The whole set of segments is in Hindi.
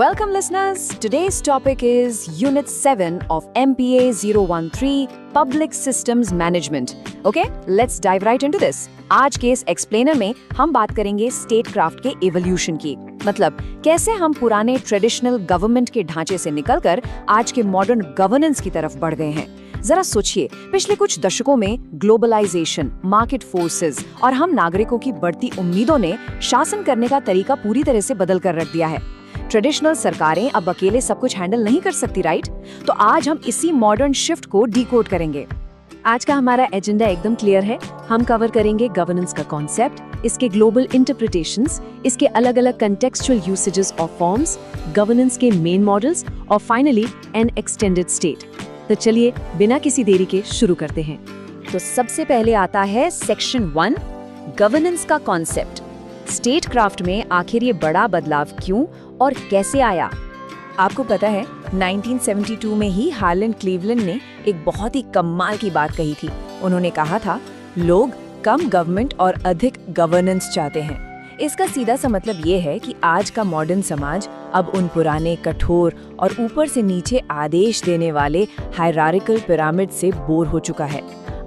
Welcome listeners. Today's topic is Unit 7 of MPA 013 Public Systems Management. Okay, let's dive right into this. आज के इस एक्सप्लेनर में हम बात करेंगे स्टेट क्राफ्ट के इवोल्यूशन की, मतलब कैसे हम पुराने ट्रेडिशनल गवर्नमेंट के ढांचे से निकलकर आज के मॉडर्न गवर्नेंस की तरफ बढ़ गए हैं। जरा सोचिए, पिछले कुछ दशकों में ग्लोबलाइजेशन, मार्केट फोर्सेस और हम नागरिकों की बढ़ती उम्मीदों ने शासन करने का तरीका पूरी तरह से बदल कर रख दिया है। ट्रेडिशनल सरकारें अब अकेले सब कुछ हैंडल नहीं कर सकती, राइट? तो आज हम इसी मॉडर्न शिफ्ट को डिकोड करेंगे। आज का हमारा एजेंडा एकदम क्लियर है। हम कवर करेंगे गवर्नेंस का कॉन्सेप्ट, इसके ग्लोबल इंटरप्रिटेशंस, इसके अलग अलग contextual usages of forms, governance के मेन मॉडल्स और फाइनली एन एक्सटेंडेड स्टेट। तो चलिए बिना किसी देरी के शुरू करते हैं। तो सबसे पहले आता है सेक्शन 1, गवर्नेंस का कॉन्सेप्ट। स्टेट क्राफ्ट में आखिर ये बड़ा बदलाव क्यों और कैसे आया? आपको पता है 1972 में ही हार्लैंड क्लीवलैंड ने एक बहुत ही कमाल की बात कही थी। उन्होंने कहा था, लोग कम गवर्नमेंट और अधिक गवर्नेंस चाहते हैं। इसका सीधा सा मतलब ये है कि आज का मॉडर्न समाज अब उन पुराने कठोर और ऊपर से नीचे आदेश देने वाले हायरार्किकल पिरामिड से बोर हो चुका है।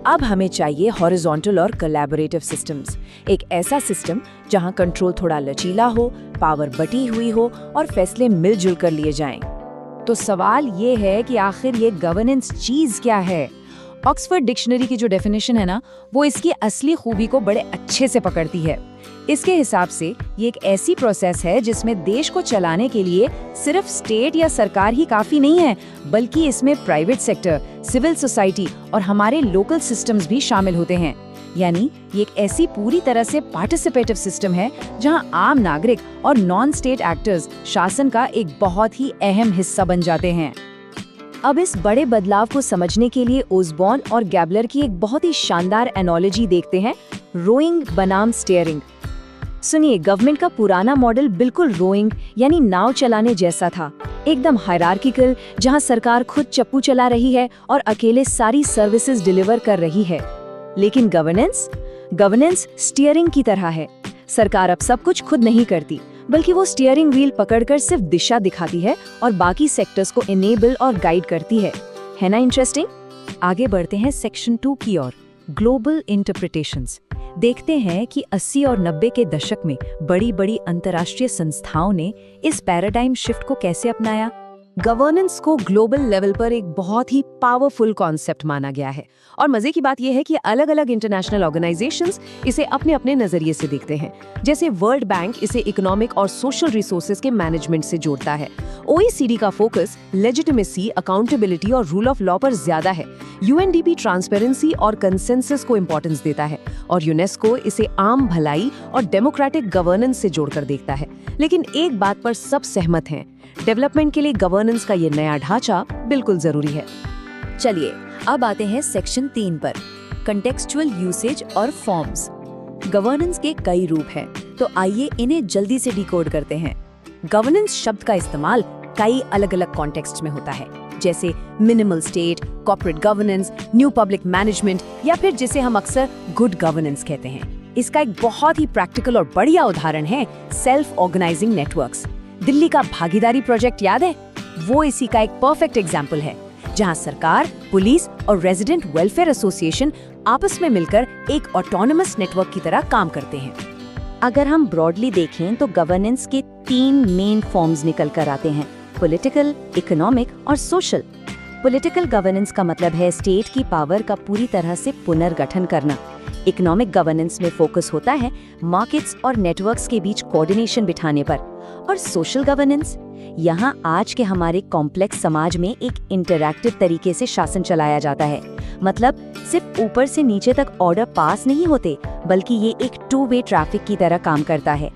अब हमें चाहिए हॉरिजॉन्टल और कोलैबोरेटिव सिस्टम्स, एक ऐसा सिस्टम जहां कंट्रोल थोड़ा लचीला हो, पावर बटी हुई हो और फैसले मिलजुल कर लिए जाएं। तो सवाल ये है कि आखिर ये गवर्नेंस चीज क्या है? ऑक्सफोर्ड डिक्शनरी की जो डेफिनेशन है ना, वो इसकी असली खूबी को बड़े अच्छे से पकड़ती है। इसके हिसाब से ये एक ऐसी प्रोसेस है जिसमें देश को चलाने के लिए सिर्फ स्टेट या सरकार ही काफी नहीं है, बल्कि इसमें प्राइवेट सेक्टर, सिविल सोसाइटी और हमारे लोकल सिस्टम्स भी शामिल होते हैं। यानी ये एक ऐसी पूरी तरह से पार्टिसिपेटिव सिस्टम है जहां आम नागरिक और नॉन स्टेट एक्टर्स शासन का एक बहुत ही अहम हिस्सा बन जाते हैं। अब इस बड़े बदलाव को समझने के लिए ओसबॉर्न और गैबलर की एक बहुत ही शानदार एनालॉजी देखते हैं, रोइंग बनाम स्टीयरिंग। सुनिए, गवर्नमेंट का पुराना मॉडल बिल्कुल रोइंग यानी नाव चलाने जैसा था, एकदम हायरार्किकल, जहां सरकार खुद चप्पू चला रही है और अकेले सारी सर्विसेज डिलीवर कर रही है। लेकिन गवर्नेंस स्टीयरिंग की तरह है। सरकार अब सब कुछ खुद नहीं करती, बल्कि वो स्टीयरिंग व्हील पकड़कर सिर्फ दिशा दिखाती है और बाकी सेक्टर्स को इनेबल और गाइड करती है ना इंटरेस्टिंग? आगे बढ़ते हैं सेक्शन 2 की ओर, ग्लोबल इंटरप्रिटेशंस। देखते हैं कि 80 और 90 के दशक में बड़ी बड़ी अंतर्राष्ट्रीय संस्थाओं ने इस पैराडाइम शिफ्ट को कैसे अपनाया। गवर्नेंस को ग्लोबल लेवल पर एक बहुत ही पावरफुल कॉन्सेप्ट माना गया है और मजे की बात यह है कि अलग अलग इंटरनेशनल ऑर्गेनाइजेशंस इसे अपने अपने नजरिए से देखते हैं। जैसे वर्ल्ड बैंक इसे इकोनॉमिक और सोशल रिसोर्सेज के मैनेजमेंट से जोड़ता है। OECD का फोकस लेजिटिमेसी, अकाउंटेबिलिटी और रूल ऑफ लॉ पर ज्यादा है। UNDP ट्रांसपेरेंसी और कंसेंसस को इम्पोर्टेंस देता है और यूनेस्को इसे आम भलाई और डेमोक्रेटिक गवर्नेंस से जोड़कर देखता है। लेकिन एक बात पर सब सहमत हैं, डेवलपमेंट के लिए गवर्नेंस का ये नया ढांचा बिल्कुल जरूरी है। चलिए अब आते हैं सेक्शन 3 पर, कंटेक्चुअल यूसेज और फॉर्म्स। गवर्नेंस के कई रूप हैं, तो आइए इन्हें जल्दी से डिकोड करते हैं। गवर्नेंस शब्द का इस्तेमाल कई अलग अलग कॉन्टेक्स्ट में होता है, जैसे minimal state, corporate governance, new public management या फिर जिसे हम अक्सर गुड गवर्नेंस कहते हैं। इसका एक बहुत ही प्रैक्टिकल और बढ़िया उदाहरण है सेल्फ ऑर्गेनाइजिंग नेटवर्क्स। दिल्ली का भागीदारी प्रोजेक्ट याद है? वो इसी का एक परफेक्ट एग्जाम्पल है, जहां सरकार, पुलिस और रेजिडेंट वेलफेयर एसोसिएशन आपस में मिलकर एक ऑटोनमस नेटवर्क की तरह काम करते हैं। अगर हम ब्रॉडली देखें तो गवर्नेंस के 3 मेन फॉर्म्स निकल कर आते हैं, पॉलिटिकल, इकोनॉमिक और सोशल। पॉलिटिकल गवर्नेंस का मतलब है स्टेट की पावर का पूरी तरह से पुनर्गठन करना। इकोनॉमिक गवर्नेंस में फोकस होता है मार्केट्स और नेटवर्क्स के बीच कोऑर्डिनेशन बिठाने पर। और सोशल गवर्नेंस, यहाँ आज के हमारे कॉम्प्लेक्स समाज में एक इंटरैक्टिव तरीके से शासन चलाया जाता है। मतलब सिर्फ ऊपर से नीचे तक ऑर्डर पास नहीं होते, बल्कि ये एक 2 वे ट्रैफिक की तरह काम करता है।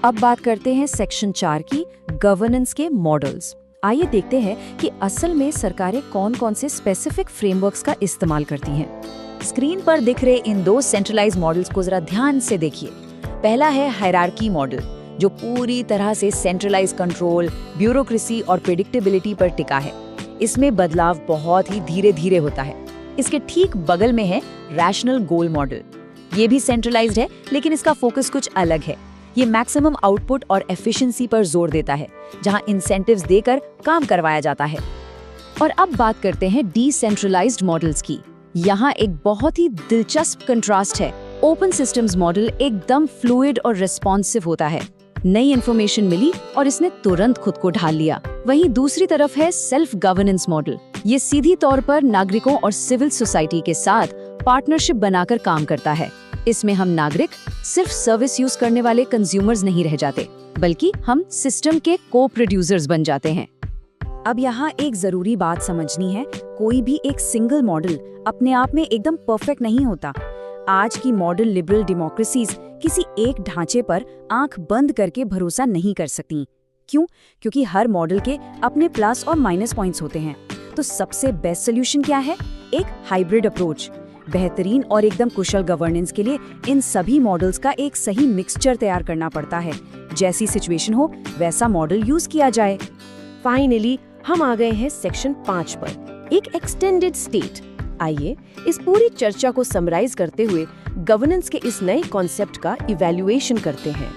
अब बात करते हैं सेक्शन 4 की, गवर्नेंस के मॉडल्स। आइए देखते हैं कि असल में सरकारें कौन कौन से स्पेसिफिक फ्रेमवर्क्स का इस्तेमाल करती हैं। स्क्रीन पर दिख रहे इन 2 सेंट्रलाइज्ड मॉडल्स को जरा ध्यान से देखिए। पहला है हायरार्की मॉडल, जो पूरी तरह से सेंट्रलाइज्ड कंट्रोल, ब्यूरोक्रेसी और प्रेडिक्टेबिलिटी पर टिका है। इसमें बदलाव बहुत ही धीरे धीरे होता है। इसके ठीक बगल में है रैशनल गोल मॉडल। ये भी सेंट्रलाइज्ड है, लेकिन इसका फोकस कुछ अलग है। ये मैक्सिमम आउटपुट और एफिशिएंसी पर जोर देता है, जहां इंसेंटिव्स देकर काम करवाया जाता है। और अब बात करते हैं डिसेंट्रलाइज्ड मॉडल्स की। यहाँ एक बहुत ही दिलचस्प कंट्रास्ट है। ओपन सिस्टम्स मॉडल एकदम फ्लूइड और रिस्पॉन्सिव होता है। नई इन्फॉर्मेशन मिली और इसने तुरंत खुद को ढाल लिया। वहीं दूसरी तरफ है सेल्फ गवर्नेंस मॉडल। ये सीधी तौर पर नागरिकों और सिविल सोसाइटी के साथ पार्टनरशिप बनाकर काम करता है। इसमें हम नागरिक सिर्फ सर्विस यूज करने वाले कंज्यूमर्स नहीं रह जाते, बल्कि हम सिस्टम के को प्रोड्यूसर्स बन जाते हैं। अब यहाँ एक जरूरी बात समझनी है, कोई भी एक सिंगल मॉडल अपने आप में एकदम परफेक्ट नहीं होता। आज की मॉडर्न लिबरल डेमोक्रेसीज किसी एक ढांचे पर आंख बंद करके भरोसा नहीं कर सकती। क्यों? क्योंकि हर मॉडल के अपने प्लस और माइनस पॉइंट्स होते हैं। तो सबसे बेस्ट सोल्यूशन क्या है? एक हाइब्रिड अप्रोच। बेहतरीन और एकदम कुशल गवर्नेंस के लिए इन सभी मॉडल्स का एक सही मिक्सचर तैयार करना पड़ता है। जैसी सिचुएशन हो वैसा मॉडल यूज किया जाए। फाइनली हम आ गए हैं सेक्शन 5 पर, एक एक्सटेंडेड स्टेट। आइए इस पूरी चर्चा को समराइज करते हुए गवर्नेंस के इस नए कॉन्सेप्ट का इवैल्यूएशन करते हैं।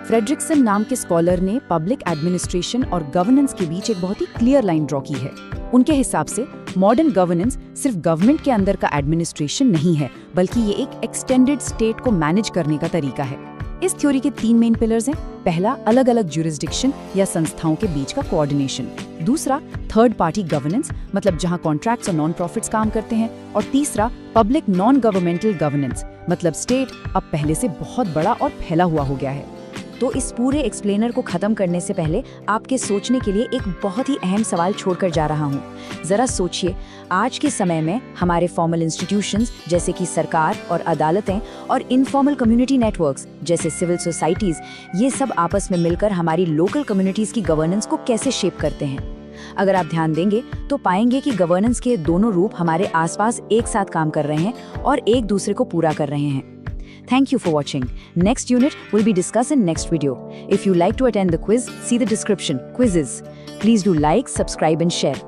फ्रेडरिक्सन नाम के स्कॉलर ने पब्लिक एडमिनिस्ट्रेशन और गवर्नेंस के बीच एक बहुत ही क्लियर लाइन ड्रॉ की है। उनके हिसाब से मॉडर्न गवर्नेंस सिर्फ गवर्नमेंट के अंदर का एडमिनिस्ट्रेशन नहीं है, बल्कि ये एक एक्सटेंडेड स्टेट को मैनेज करने का तरीका है। इस थ्योरी के 3 मेन पिलर्स हैं। पहला, अलग अलग ज्यूरिसडिक्शन या संस्थाओं के बीच का कोऑर्डिनेशन। दूसरा, थर्ड पार्टी गवर्नेंस, मतलब जहां कॉन्ट्रैक्ट्स और नॉन प्रॉफिट्स काम करते हैं। और तीसरा, पब्लिक नॉन गवर्नमेंटल गवर्नेंस, मतलब स्टेट अब पहले से बहुत बड़ा और फैला हुआ हो गया है। तो इस पूरे एक्सप्लेनर को खत्म करने से पहले आपके सोचने के लिए एक बहुत ही अहम सवाल छोड़कर जा रहा हूँ। जरा सोचिए, आज के समय में हमारे फॉर्मल इंस्टीट्यूशंस जैसे कि सरकार और अदालतें और इनफॉर्मल कम्युनिटी नेटवर्क्स जैसे सिविल सोसाइटीज, ये सब आपस में मिलकर हमारी लोकल कम्युनिटीज की गवर्नेंस को कैसे शेप करते हैं। अगर आप ध्यान देंगे तो पाएंगे कि गवर्नेंस के दोनों रूप हमारे आसपास एक साथ काम कर रहे हैं और एक दूसरे को पूरा कर रहे हैं। Thank you for watching. Next unit will be discussed in next video. If you like to attend the quiz, see the description, quizzes. Please do like, subscribe and share.